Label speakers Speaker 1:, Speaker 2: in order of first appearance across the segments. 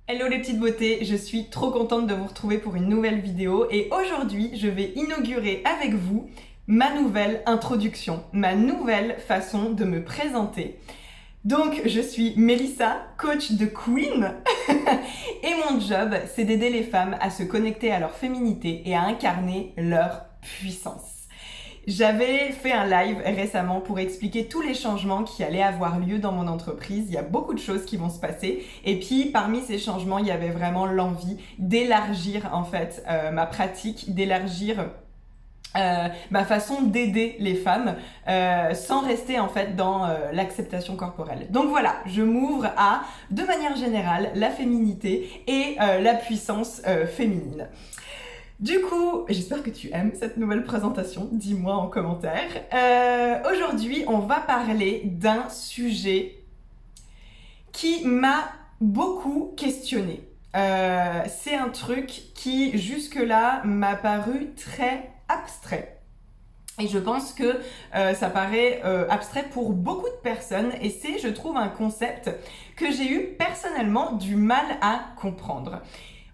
Speaker 1: Hello les petites beautés, je suis trop contente de vous retrouver pour une nouvelle vidéo et aujourd'hui je vais inaugurer avec vous ma nouvelle introduction, ma nouvelle façon de me présenter. Donc je suis Mélissa, coach de Queen et mon job c'est d'aider les femmes à se connecter à leur féminité et à incarner leur puissance. J'avais fait un live récemment pour expliquer tous les changements qui allaient avoir lieu dans mon entreprise. Il y a beaucoup de choses qui vont se passer. Et puis, parmi ces changements, il y avait vraiment l'envie d'élargir en fait ma pratique, d'élargir ma façon d'aider les femmes sans rester en fait dans l'acceptation corporelle. Donc voilà, je m'ouvre à, de manière générale, la féminité et la puissance féminine. Du coup, j'espère que tu aimes cette nouvelle présentation, dis-moi en commentaire. Aujourd'hui, on va parler d'un sujet qui m'a beaucoup questionnée. C'est un truc qui, jusque-là, m'a paru très abstrait. Et je pense que ça paraît abstrait pour beaucoup de personnes et c'est, je trouve, un concept que j'ai eu personnellement du mal à comprendre.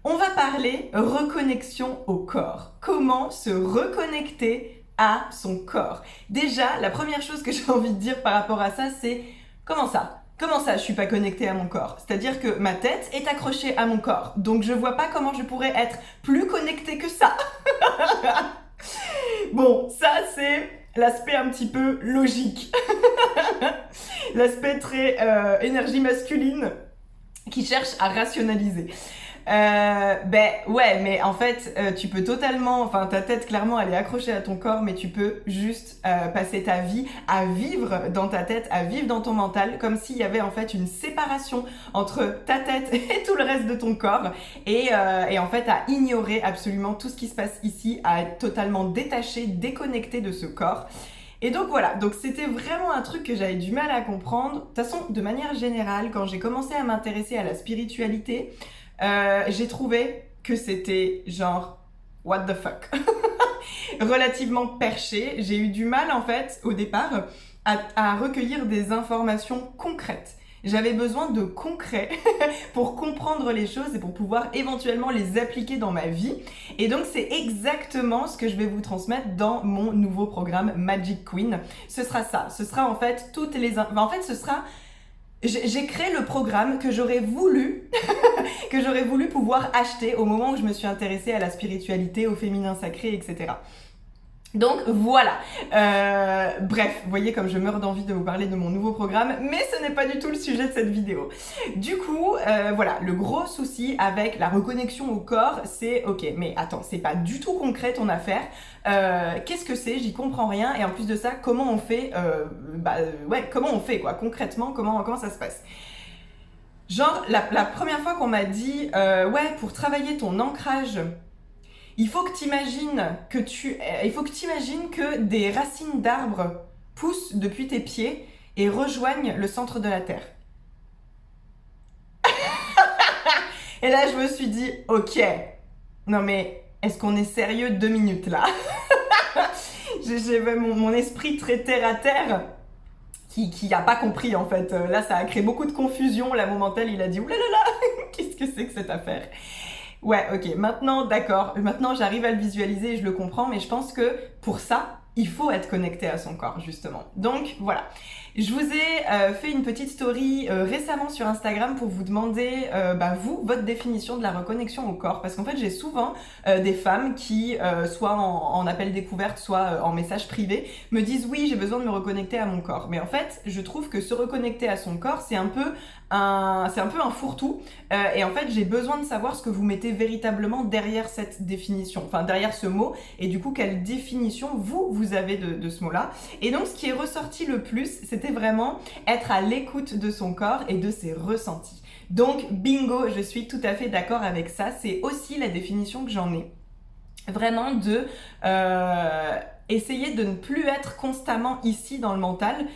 Speaker 1: On va parler reconnexion au corps. Comment se reconnecter à son corps. Déjà, la première chose que j'ai envie de dire par rapport à ça, c'est comment ça ? Comment ça, je suis pas connectée à mon corps ? C'est-à-dire que ma tête est accrochée à mon corps. Donc je vois pas comment je pourrais être plus connectée que ça. Bon, ça c'est l'aspect un petit peu logique. L'aspect très énergie masculine qui cherche à rationaliser. Ouais, mais en fait, tu peux totalement, enfin ta tête clairement elle est accrochée à ton corps, mais tu peux juste passer ta vie à vivre dans ta tête, à vivre dans ton mental, comme s'il y avait en fait une séparation entre ta tête et tout le reste de ton corps, et en fait à ignorer absolument tout ce qui se passe ici, à être totalement détaché, déconnecté de ce corps. Et donc voilà, donc c'était vraiment un truc que j'avais du mal à comprendre. De toute façon, de manière générale, quand j'ai commencé à m'intéresser à la spiritualité, j'ai trouvé que c'était genre what the fuck relativement perché. J'ai eu du mal en fait au départ à recueillir des informations concrètes. J'avais besoin de concret pour comprendre les choses et pour pouvoir éventuellement les appliquer dans ma vie. Et donc c'est exactement ce que je vais vous transmettre dans mon nouveau programme Magic Queen. Ce sera ça, ce sera en fait toutes les... ce sera... J'ai créé le programme que j'aurais voulu pouvoir acheter au moment où je me suis intéressée à la spiritualité, au féminin sacré, etc. Donc voilà, bref, vous voyez comme je meurs d'envie de vous parler de mon nouveau programme, mais ce n'est pas du tout le sujet de cette vidéo. Du coup, voilà, le gros souci avec la reconnexion au corps, c'est ok, mais attends, c'est pas du tout concret ton affaire, qu'est-ce que c'est, j'y comprends rien, et en plus de ça, comment on fait, comment on fait quoi, concrètement, comment ça se passe. Genre, la première fois qu'on m'a dit, ouais, pour travailler ton ancrage, il faut que t'imagines que des racines d'arbres poussent depuis tes pieds et rejoignent le centre de la Terre. Et là, je me suis dit, ok, non mais est-ce qu'on est sérieux 2 minutes là? J'avais mon esprit très terre à terre qui a pas compris en fait. Là, ça a créé beaucoup de confusion. Là, mon mental, il a dit, oulala, qu'est-ce que c'est que cette affaire? Ouais, ok, maintenant, d'accord, maintenant j'arrive à le visualiser et je le comprends, mais je pense que pour ça, il faut être connecté à son corps, justement. Donc, voilà. Je vous ai fait une petite story récemment sur Instagram pour vous demander, votre définition de la reconnexion au corps. Parce qu'en fait, j'ai souvent des femmes qui, soit en appel découverte, soit en message privé, me disent « Oui, j'ai besoin de me reconnecter à mon corps ». Mais en fait, je trouve que se reconnecter à son corps, c'est un peu un fourre-tout. Et en fait, j'ai besoin de savoir ce que vous mettez véritablement derrière cette définition, enfin derrière ce mot, et du coup, quelle définition vous avez de ce mot-là. Et donc, ce qui est ressorti le plus, c'était vraiment être à l'écoute de son corps et de ses ressentis. Donc, bingo, je suis tout à fait d'accord avec ça. C'est aussi la définition que j'en ai. Vraiment de essayer de ne plus être constamment ici dans le mental.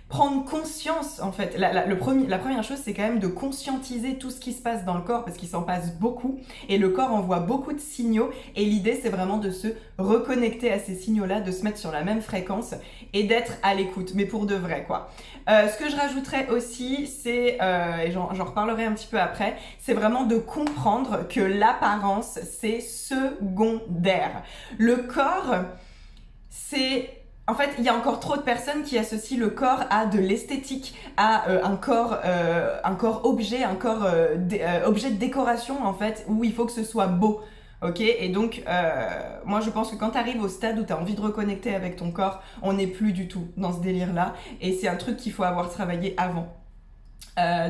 Speaker 1: prendre conscience, en fait. La première chose, c'est quand même de conscientiser tout ce qui se passe dans le corps, parce qu'il s'en passe beaucoup, et le corps envoie beaucoup de signaux, et l'idée, c'est vraiment de se reconnecter à ces signaux-là, de se mettre sur la même fréquence, et d'être à l'écoute, mais pour de vrai, quoi. Ce que je rajouterais aussi, c'est, et j'en reparlerai un petit peu après, c'est vraiment de comprendre que l'apparence, c'est secondaire. Le corps, c'est... En fait, il y a encore trop de personnes qui associent le corps à de l'esthétique, à un corps objet, un corps objet de décoration, en fait, où il faut que ce soit beau. Ok, et donc moi je pense que quand tu arrives au stade où tu as envie de reconnecter avec ton corps, on n'est plus du tout dans ce délire-là, et c'est un truc qu'il faut avoir travaillé avant.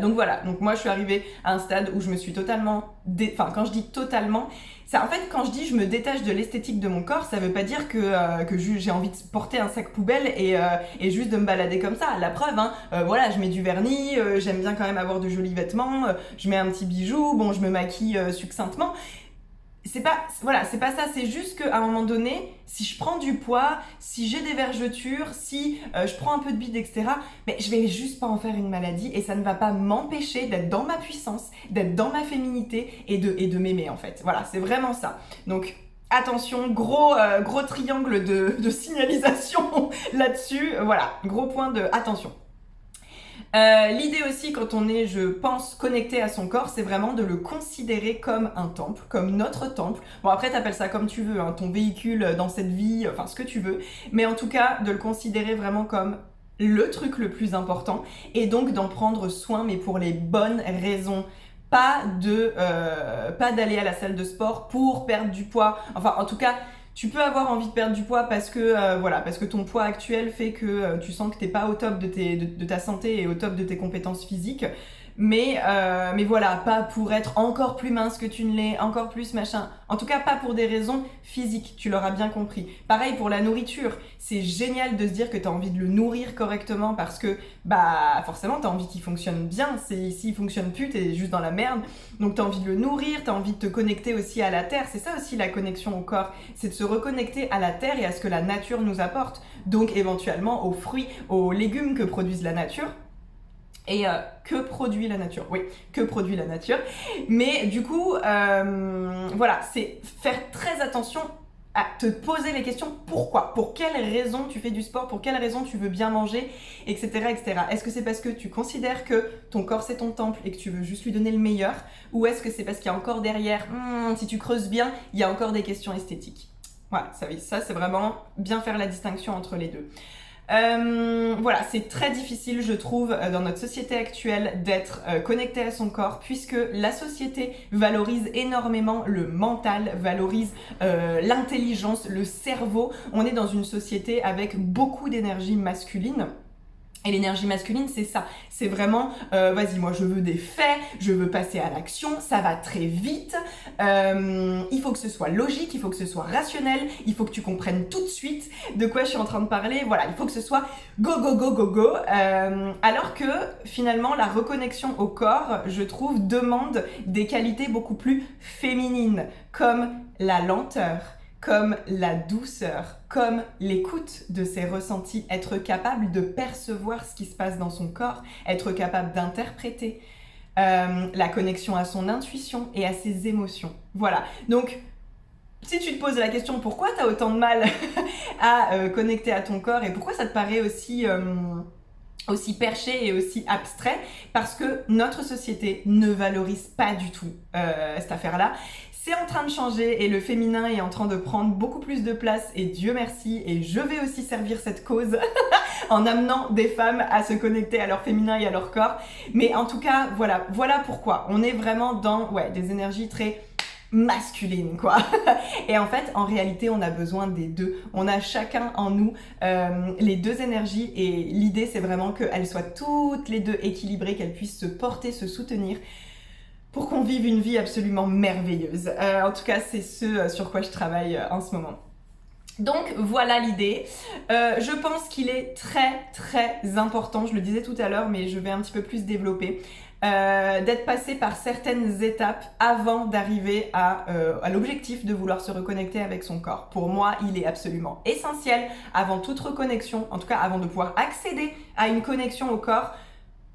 Speaker 1: Donc voilà, donc moi je suis arrivée à un stade où je me suis totalement... Enfin, quand je dis totalement, ça, en fait, quand je dis je me détache de l'esthétique de mon corps, ça veut pas dire que j'ai envie de porter un sac poubelle et juste de me balader comme ça. La preuve, hein, voilà, je mets du vernis, j'aime bien quand même avoir de jolis vêtements, je mets un petit bijou, bon, je me maquille succinctement. C'est pas ça, c'est juste qu'à un moment donné, si je prends du poids, si j'ai des vergetures, si je prends un peu de bide, etc., mais je vais juste pas en faire une maladie, et ça ne va pas m'empêcher d'être dans ma puissance, d'être dans ma féminité et de m'aimer, en fait. Voilà, c'est vraiment ça. Donc attention, gros triangle de signalisation là-dessus, voilà, gros point de attention. L'idée aussi, quand on est, je pense, connecté à son corps, c'est vraiment de le considérer comme un temple, comme notre temple. Bon, après, t'appelles ça comme tu veux, hein, ton véhicule dans cette vie, enfin, ce que tu veux. Mais en tout cas, de le considérer vraiment comme le truc le plus important, et donc d'en prendre soin, mais pour les bonnes raisons. Pas d'aller à la salle de sport pour perdre du poids. Enfin, en tout cas, tu peux avoir envie de perdre du poids parce que ton poids actuel fait que tu sens que t'es pas au top de ta santé et au top de tes compétences physiques. Mais voilà, pas pour être encore plus mince que tu ne l'es, encore plus machin. En tout cas, pas pour des raisons physiques, tu l'auras bien compris. Pareil pour la nourriture. C'est génial de se dire que tu as envie de le nourrir correctement parce que, bah, forcément, tu as envie qu'il fonctionne bien. S'il fonctionne plus, t'es juste dans la merde. Donc, tu as envie de le nourrir, tu as envie de te connecter aussi à la terre. C'est ça aussi la connexion au corps. C'est de se reconnecter à la terre et à ce que la nature nous apporte. Donc, éventuellement, aux fruits, aux légumes que produisent la nature. Et que produit la nature? Oui, que produit la nature. Mais du coup, voilà, c'est faire très attention à te poser les questions. Pourquoi? Pour quelles raisons tu fais du sport? Pour quelles raisons tu veux bien manger? Etc. etc. Est-ce que c'est parce que tu considères que ton corps c'est ton temple et que tu veux juste lui donner le meilleur? Ou est-ce que c'est parce qu'il y a encore derrière, si tu creuses bien, il y a encore des questions esthétiques? Voilà, ça c'est vraiment bien faire la distinction entre les deux. Voilà, c'est très difficile, je trouve, dans notre société actuelle d'être connecté à son corps, puisque la société valorise énormément le mental, valorise l'intelligence, le cerveau. On est dans une société avec beaucoup d'énergie masculine. Et l'énergie masculine, c'est ça. C'est vraiment, vas-y, moi je veux des faits, je veux passer à l'action, ça va très vite, il faut que ce soit logique, il faut que ce soit rationnel, il faut que tu comprennes tout de suite de quoi je suis en train de parler, voilà, il faut que ce soit go, go, go, go, go. Alors que finalement, la reconnexion au corps, je trouve, demande des qualités beaucoup plus féminines, comme la lenteur, comme la douceur, comme l'écoute de ses ressentis, être capable de percevoir ce qui se passe dans son corps, être capable d'interpréter, la connexion à son intuition et à ses émotions. Voilà, donc si tu te poses la question pourquoi tu as autant de mal à connecter à ton corps et pourquoi ça te paraît aussi perché et aussi abstrait, parce que notre société ne valorise pas du tout cette affaire-là. C'est en train de changer et le féminin est en train de prendre beaucoup plus de place, et Dieu merci, et je vais aussi servir cette cause en amenant des femmes à se connecter à leur féminin et à leur corps. Mais en tout cas, voilà pourquoi. On est vraiment dans des énergies très masculine, quoi. Et en fait, en réalité, on a besoin des deux. On a chacun en nous les deux énergies, et l'idée, c'est vraiment qu'elles soient toutes les deux équilibrées, qu'elles puissent se porter, se soutenir, pour qu'on vive une vie absolument merveilleuse. En tout cas, c'est ce sur quoi je travaille en ce moment. Donc voilà l'idée. Je pense qu'il est très très important, je le disais tout à l'heure, mais je vais un petit peu plus développer, d'être passé par certaines étapes avant d'arriver à l'objectif de vouloir se reconnecter avec son corps. Pour moi, il est absolument essentiel, avant toute reconnexion, en tout cas avant de pouvoir accéder à une connexion au corps,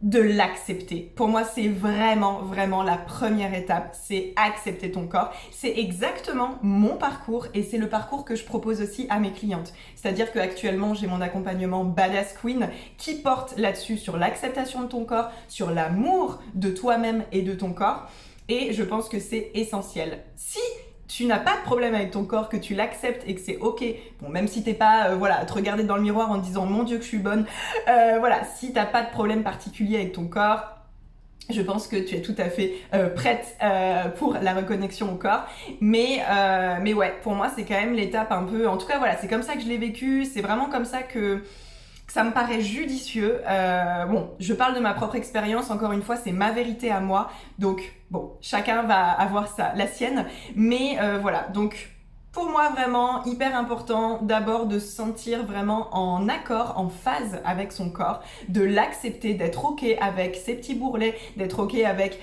Speaker 1: de l'accepter. Pour moi, c'est vraiment la première étape, c'est accepter ton corps. C'est exactement mon parcours et c'est le parcours que je propose aussi à mes clientes. C'est-à-dire qu'actuellement, j'ai mon accompagnement Badass Queen qui porte là-dessus, sur l'acceptation de ton corps, sur l'amour de toi-même et de ton corps. Et je pense que c'est essentiel. Si tu n'as pas de problème avec ton corps, que tu l'acceptes et que c'est ok, bon, même si t'es pas, voilà, à te regarder dans le miroir en te disant mon Dieu que je suis bonne, voilà, si t'as pas de problème particulier avec ton corps, je pense que tu es tout à fait prête pour la reconnexion au corps. Mais ouais, pour moi, c'est quand même l'étape un peu, en tout cas, voilà, c'est comme ça que je l'ai vécu, c'est vraiment comme ça que ça me paraît judicieux. Bon, je parle de ma propre expérience, encore une fois, c'est ma vérité à moi. Donc, bon, chacun va avoir la sienne. Mais voilà, donc pour moi, vraiment, hyper important d'abord de se sentir vraiment en accord, en phase avec son corps, de l'accepter, d'être ok avec ses petits bourrelets, d'être ok avec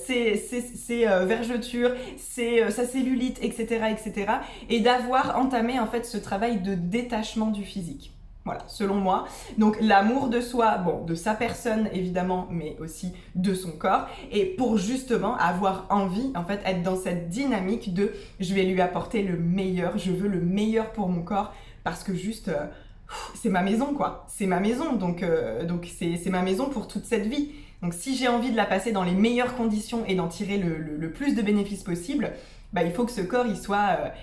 Speaker 1: ses vergetures, sa cellulite, etc., etc. Et d'avoir entamé en fait ce travail de détachement du physique. Voilà, selon moi. Donc l'amour de soi, bon, de sa personne évidemment, mais aussi de son corps. Et pour justement avoir envie, en fait, être dans cette dynamique de je vais lui apporter le meilleur, je veux le meilleur pour mon corps, parce que juste, c'est ma maison, quoi. C'est ma maison, donc c'est ma maison pour toute cette vie. Donc si j'ai envie de la passer dans les meilleures conditions et d'en tirer le plus de bénéfices possible, bah, il faut que ce corps, il soit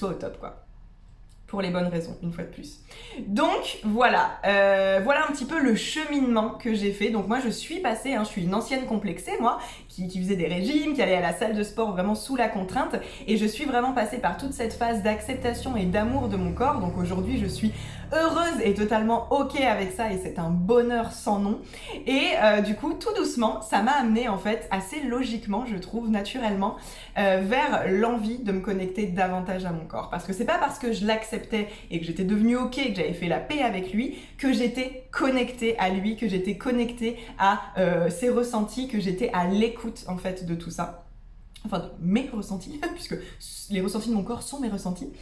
Speaker 1: au top, quoi. Pour les bonnes raisons, une fois de plus. Donc voilà, voilà un petit peu le cheminement que j'ai fait. Donc moi je suis passée, je suis une ancienne complexée moi, qui faisait des régimes, qui allait à la salle de sport vraiment sous la contrainte, et je suis vraiment passée par toute cette phase d'acceptation et d'amour de mon corps. Donc aujourd'hui je suis heureuse et totalement ok avec ça, et c'est un bonheur sans nom. Et du coup tout doucement ça m'a amenée en fait assez logiquement, je trouve, naturellement vers l'envie de me connecter davantage à mon corps. Parce que c'est pas parce que je l'acceptais et que j'étais devenue ok, que j'avais fait la paix avec lui, que j'étais connectée à lui, que j'étais connectée à ses ressentis, que j'étais à l'écoute en fait de tout ça. Enfin, mes ressentis, puisque les ressentis de mon corps sont mes ressentis.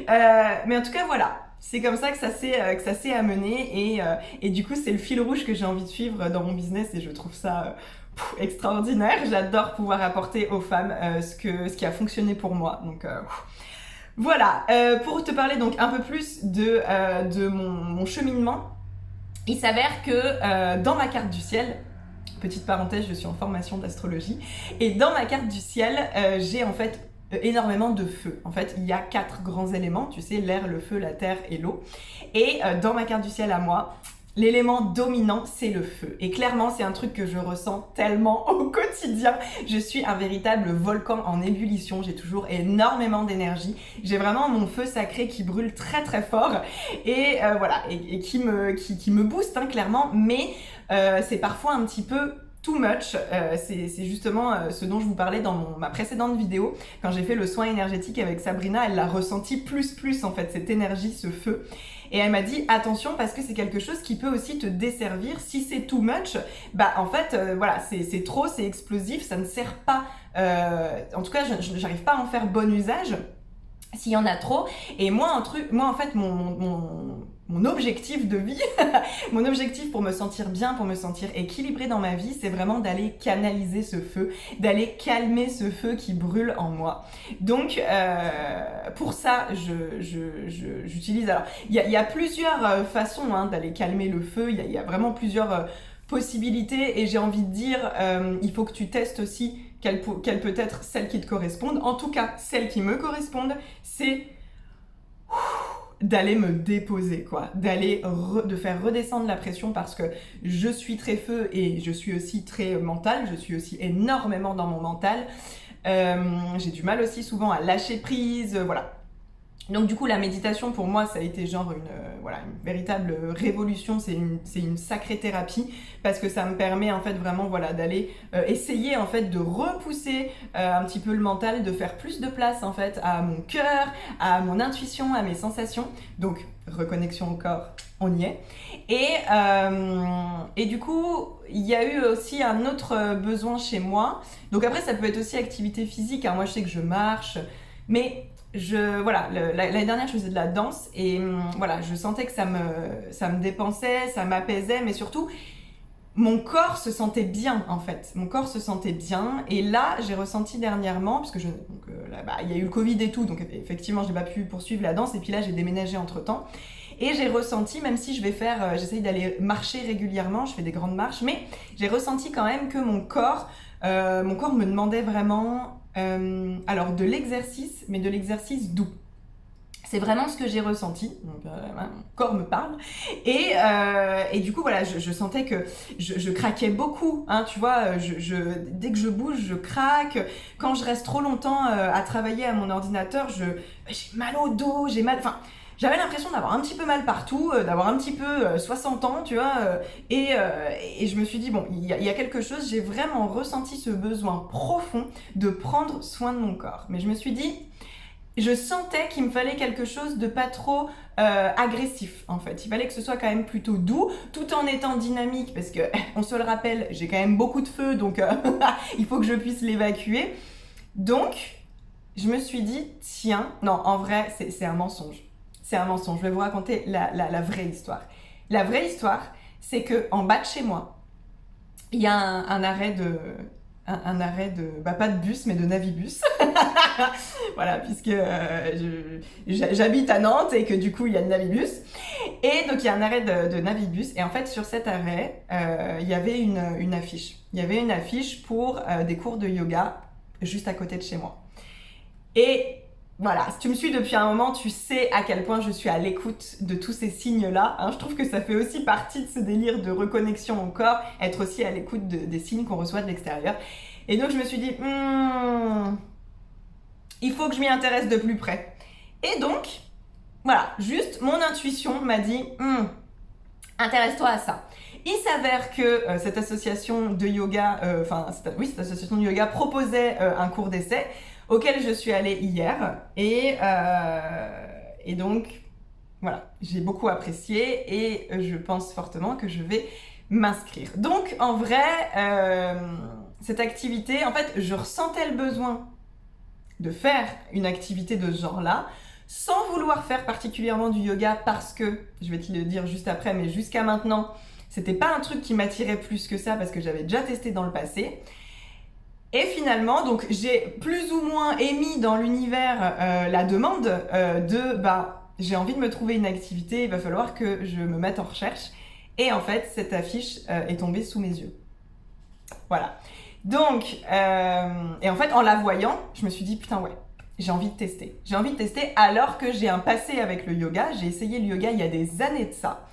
Speaker 1: Mais en tout cas, voilà. C'est comme ça que ça s'est amené, et du coup, c'est le fil rouge que j'ai envie de suivre dans mon business, et je trouve ça extraordinaire. J'adore pouvoir apporter aux femmes ce qui a fonctionné pour moi. Donc, voilà. Pour te parler donc un peu plus de mon cheminement, il s'avère que dans ma carte du ciel, petite parenthèse, je suis en formation d'astrologie, et dans ma carte du ciel, j'ai en fait énormément de feu. En fait, il y a 4 grands éléments, tu sais, l'air, le feu, la terre et l'eau. Et dans ma carte du ciel à moi, l'élément dominant, c'est le feu. Et clairement, c'est un truc que je ressens tellement au quotidien. Je suis un véritable volcan en ébullition. J'ai toujours énormément d'énergie. J'ai vraiment mon feu sacré qui brûle très très fort. Et voilà, et qui me booste, clairement. Mais c'est parfois un petit peu too much. C'est justement ce dont je vous parlais dans ma précédente vidéo. Quand j'ai fait le soin énergétique avec Sabrina, elle l'a ressenti plus en fait, cette énergie, ce feu. Et elle m'a dit attention, parce que c'est quelque chose qui peut aussi te desservir. Si c'est too much, bah en fait voilà, c'est trop, c'est explosif, ça ne sert pas, en tout cas j'arrive pas à en faire bon usage s'il y en a trop. Et moi en fait mon objectif de vie, mon objectif pour me sentir bien, pour me sentir équilibrée dans ma vie, c'est vraiment d'aller canaliser ce feu, d'aller calmer ce feu qui brûle en moi. Donc pour ça, j'utilise, alors il y a plusieurs façons d'aller calmer le feu, il y a vraiment plusieurs possibilités, et j'ai envie de dire, il faut que tu testes aussi quelle peut être celle qui te corresponde. En tout cas, celle qui me corresponde, c'est d'aller me déposer, quoi, de faire redescendre la pression, parce que je suis très feu et je suis aussi très mentale, je suis aussi énormément dans mon mental. J'ai du mal aussi souvent à lâcher prise, voilà. Donc du coup, la méditation pour moi, ça a été genre voilà, une véritable révolution. C'est une sacrée thérapie parce que ça me permet en fait vraiment voilà d'aller essayer en fait de repousser un petit peu le mental, de faire plus de place en fait à mon cœur, à mon intuition, à mes sensations. Donc reconnexion au corps, on y est. Et du coup, il y a eu aussi un autre besoin chez moi. Donc après, ça peut être aussi activité physique. Hein. Moi, je sais que je marche, mais voilà, l'année dernière, je faisais de la danse et voilà, je sentais que ça me dépensait, ça m'apaisait, mais surtout, mon corps se sentait bien en fait. Mon corps se sentait bien et là, j'ai ressenti dernièrement, puisque là, il y a eu le Covid et tout, donc effectivement, je n'ai pas pu poursuivre la danse et puis là, j'ai déménagé entre-temps. Et j'ai ressenti, même si j'essaye d'aller marcher régulièrement, je fais des grandes marches, mais j'ai ressenti quand même que mon corps me demandait vraiment, alors de l'exercice, mais de l'exercice doux. C'est vraiment ce que j'ai ressenti, donc mon corps me parle. Et du coup, voilà, je sentais que je craquais beaucoup, hein, tu vois, dès que je bouge, je craque. Quand je reste trop longtemps à travailler à mon ordinateur, j'ai mal au dos, enfin, j'avais l'impression d'avoir un petit peu mal partout, d'avoir un petit peu 60 ans, tu vois, et je me suis dit, bon, il y a quelque chose, j'ai vraiment ressenti ce besoin profond de prendre soin de mon corps. Mais je me suis dit, je sentais qu'il me fallait quelque chose de pas trop agressif en fait. Il fallait que ce soit quand même plutôt doux, tout en étant dynamique, parce que on se le rappelle, j'ai quand même beaucoup de feu, donc il faut que je puisse l'évacuer. Donc, je me suis dit, tiens, non, en vrai, c'est un mensonge. C'est un mensonge. Je vais vous raconter la vraie histoire. La vraie histoire, c'est que en bas de chez moi, il y a un arrêt de... pas de bus, mais de navibus. Voilà, puisque j'habite à Nantes et que du coup, il y a le navibus. Et donc, il y a un arrêt de navibus. Et en fait, sur cet arrêt, il y avait une affiche. Il y avait une affiche pour des cours de yoga juste à côté de chez moi. Et voilà, si tu me suis depuis un moment, tu sais à quel point je suis à l'écoute de tous ces signes-là. Hein. Je trouve que ça fait aussi partie de ce délire de reconnexion au corps, être aussi à l'écoute des signes qu'on reçoit de l'extérieur. Et donc je me suis dit, il faut que je m'y intéresse de plus près. Et donc, voilà, juste mon intuition m'a dit, intéresse-toi à ça. Il s'avère que cette association de yoga, cette association de yoga proposait un cours d'essai auquel je suis allée hier et donc voilà, j'ai beaucoup apprécié et je pense fortement que je vais m'inscrire. Donc en vrai, cette activité, en fait, je ressentais le besoin de faire une activité de ce genre-là, sans vouloir faire particulièrement du yoga parce que, je vais te le dire juste après, mais jusqu'à maintenant, c'était pas un truc qui m'attirait plus que ça parce que j'avais déjà testé dans le passé. Et finalement, donc j'ai plus ou moins émis dans l'univers la demande j'ai envie de me trouver une activité, il va falloir que je me mette en recherche. Et en fait, cette affiche est tombée sous mes yeux. Voilà. Donc, et en fait, en la voyant, je me suis dit, putain, ouais, j'ai envie de tester. J'ai envie de tester alors que j'ai un passé avec le yoga. J'ai essayé le yoga il y a des années de ça.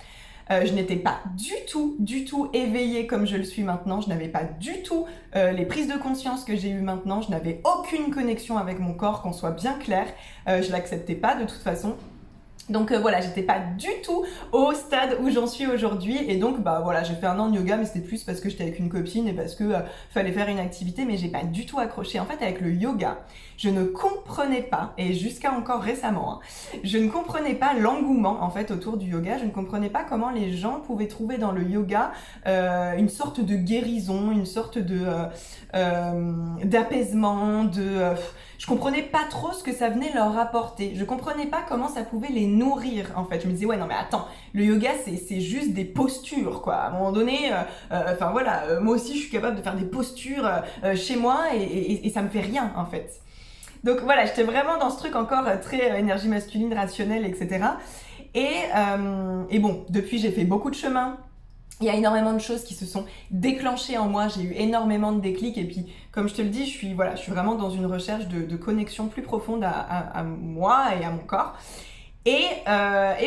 Speaker 1: Je n'étais pas du tout éveillée comme je le suis maintenant. Je n'avais pas du tout les prises de conscience que j'ai eues maintenant. Je n'avais aucune connexion avec mon corps, qu'on soit bien clair. Je l'acceptais pas de toute façon. Donc voilà, j'étais pas du tout au stade où j'en suis aujourd'hui et donc voilà, j'ai fait un an de yoga mais c'était plus parce que j'étais avec une copine et parce que fallait faire une activité mais j'ai pas du tout accroché. En fait, avec le yoga, je ne comprenais pas, et jusqu'à encore récemment, je ne comprenais pas l'engouement en fait autour du yoga. Je ne comprenais pas comment les gens pouvaient trouver dans le yoga une sorte de guérison, une sorte de d'apaisement, je comprenais pas trop ce que ça venait leur apporter. Je comprenais pas comment ça pouvait les nourrir, en fait. Je me disais, ouais, non, mais attends, le yoga, c'est juste des postures, quoi. À un moment donné, moi aussi, je suis capable de faire des postures chez moi et ça me fait rien, en fait. Donc voilà, j'étais vraiment dans ce truc encore très énergie masculine, rationnelle, etc. Et bon, depuis, j'ai fait beaucoup de chemin. Il y a énormément de choses qui se sont déclenchées en moi, j'ai eu énormément de déclics et puis comme je te le dis, je suis vraiment dans une recherche de connexion plus profonde à moi et à mon corps. Et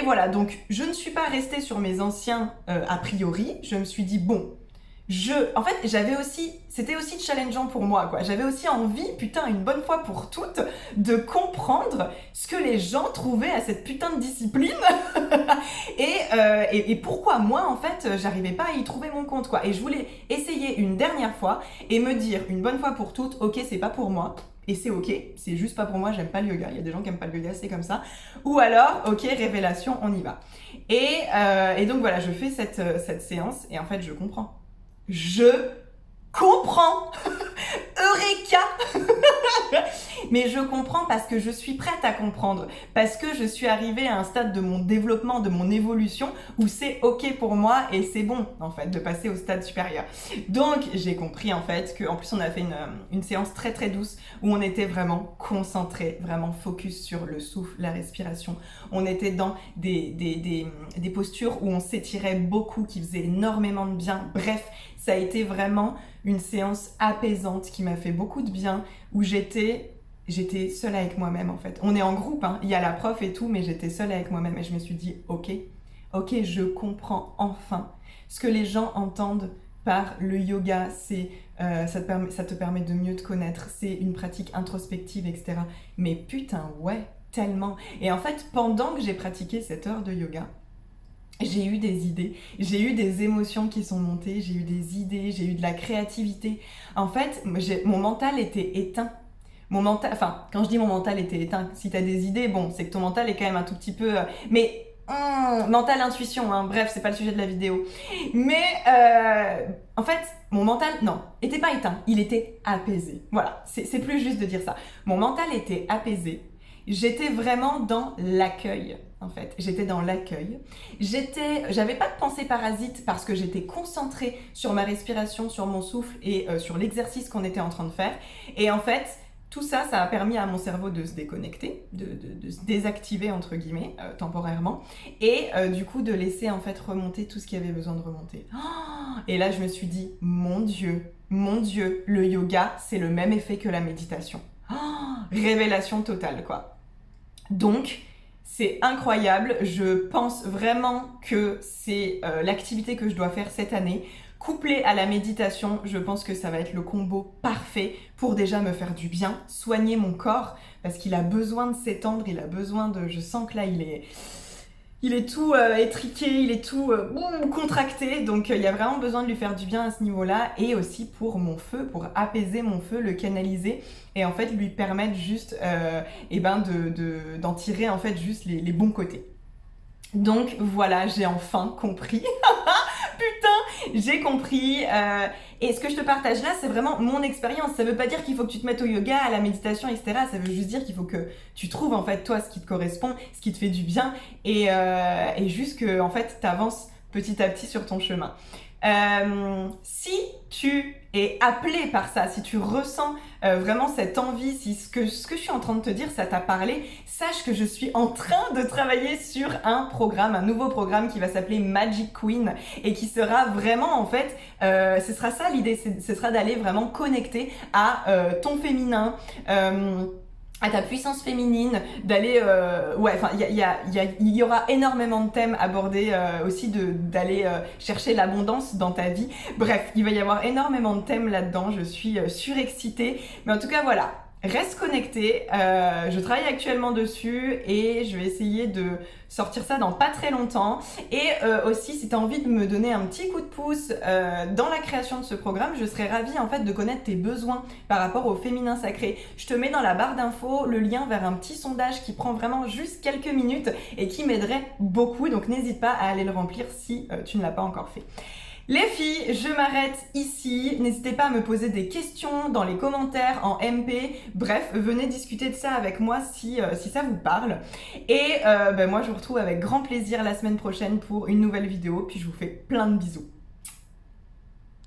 Speaker 1: voilà, donc je ne suis pas restée sur mes anciens a priori, je me suis dit bon, En fait, c'était aussi challengeant pour moi, quoi. J'avais aussi envie, putain, une bonne fois pour toutes, de comprendre ce que les gens trouvaient à cette putain de discipline et pourquoi moi, en fait, j'arrivais pas à y trouver mon compte, quoi. Et je voulais essayer une dernière fois et me dire une bonne fois pour toutes, ok, c'est pas pour moi. Et c'est ok, c'est juste pas pour moi, j'aime pas le yoga. Il y a des gens qui aiment pas le yoga, c'est comme ça. Ou alors, ok, révélation, on y va. Et donc voilà, je fais cette séance et en fait, je comprends. Je comprends. Eureka. Mais je comprends parce que je suis prête à comprendre, parce que je suis arrivée à un stade de mon développement, de mon évolution, où c'est ok pour moi et c'est bon, en fait, de passer au stade supérieur. Donc, j'ai compris, en fait, qu'en plus, on a fait une séance très, très douce, où on était vraiment concentré, vraiment focus sur le souffle, la respiration. On était dans des postures où on s'étirait beaucoup, qui faisaient énormément de bien. Bref, ça a été vraiment une séance apaisante qui m'a fait beaucoup de bien, où j'étais seule avec moi-même, en fait. On est en groupe, hein. Il y a la prof et tout, mais j'étais seule avec moi-même et je me suis dit, ok, je comprends enfin ce que les gens entendent par le yoga, c'est ça te permet de mieux te connaître, c'est une pratique introspective, etc. Mais putain, ouais, tellement. Et en fait, pendant que j'ai pratiqué cette heure de yoga, j'ai eu des idées, j'ai eu des émotions qui sont montées, j'ai eu des idées, j'ai eu de la créativité. En fait, mon mental était éteint. Quand je dis mon mental était éteint, si t'as des idées, bon, c'est que ton mental est quand même un tout petit peu... mental intuition, hein, bref, c'est pas le sujet de la vidéo. Mais en fait, mon mental, non, était pas éteint, il était apaisé. Voilà, c'est plus juste de dire ça. Mon mental était apaisé. J'étais vraiment dans l'accueil, en fait. J'étais dans l'accueil. J'avais pas de pensée parasite parce que j'étais concentrée sur ma respiration, sur mon souffle et sur l'exercice qu'on était en train de faire. Et en fait, tout ça, ça a permis à mon cerveau de se déconnecter, de se désactiver, entre guillemets, temporairement. Et du coup, de laisser, en fait, remonter tout ce qui avait besoin de remonter. Et là, je me suis dit, mon Dieu, le yoga, c'est le même effet que la méditation. Révélation totale, quoi. Donc, c'est incroyable. Je pense vraiment que c'est l'activité que je dois faire cette année. Couplée à la méditation, je pense que ça va être le combo parfait pour déjà me faire du bien, soigner mon corps, parce qu'il a besoin de s'étendre, il a besoin de... Je sens que là, il est tout étriqué, il est tout contracté, donc il y a vraiment besoin de lui faire du bien à ce niveau-là, et aussi pour mon feu, pour apaiser mon feu, le canaliser, et en fait lui permettre juste d'en tirer en fait juste les bons côtés. Donc voilà, j'ai enfin compris. Putain, j'ai compris. Et ce que je te partage là, c'est vraiment mon expérience. Ça veut pas dire qu'il faut que tu te mettes au yoga, à la méditation, etc. Ça veut juste dire qu'il faut que tu trouves en fait toi ce qui te correspond, ce qui te fait du bien, et juste que en fait t'avances petit à petit sur ton chemin. Si tu es appelé par ça, si tu ressens vraiment cette envie, si ce que je suis en train de te dire, ça t'a parlé, sache que je suis en train de travailler sur un nouveau programme qui va s'appeler Magic Queen et qui sera vraiment en fait, ce sera ça l'idée, ce sera d'aller vraiment connecter à ton féminin, à ta puissance féminine, d'aller il y aura énormément de thèmes abordés aussi, d'aller chercher l'abondance dans ta vie. Bref, il va y avoir énormément de thèmes là-dedans, je suis surexcitée, mais en tout cas voilà, reste connecté. Je travaille actuellement dessus et je vais essayer de sortir ça dans pas très longtemps. Et aussi, si tu as envie de me donner un petit coup de pouce dans la création de ce programme, je serais ravie en fait de connaître tes besoins par rapport au féminin sacré. Je te mets dans la barre d'infos le lien vers un petit sondage qui prend vraiment juste quelques minutes et qui m'aiderait beaucoup. Donc n'hésite pas à aller le remplir si tu ne l'as pas encore fait. Les filles, je m'arrête ici. N'hésitez pas à me poser des questions dans les commentaires, en MP. Bref, venez discuter de ça avec moi si ça vous parle. Et moi, je vous retrouve avec grand plaisir la semaine prochaine pour une nouvelle vidéo. Puis je vous fais plein de bisous.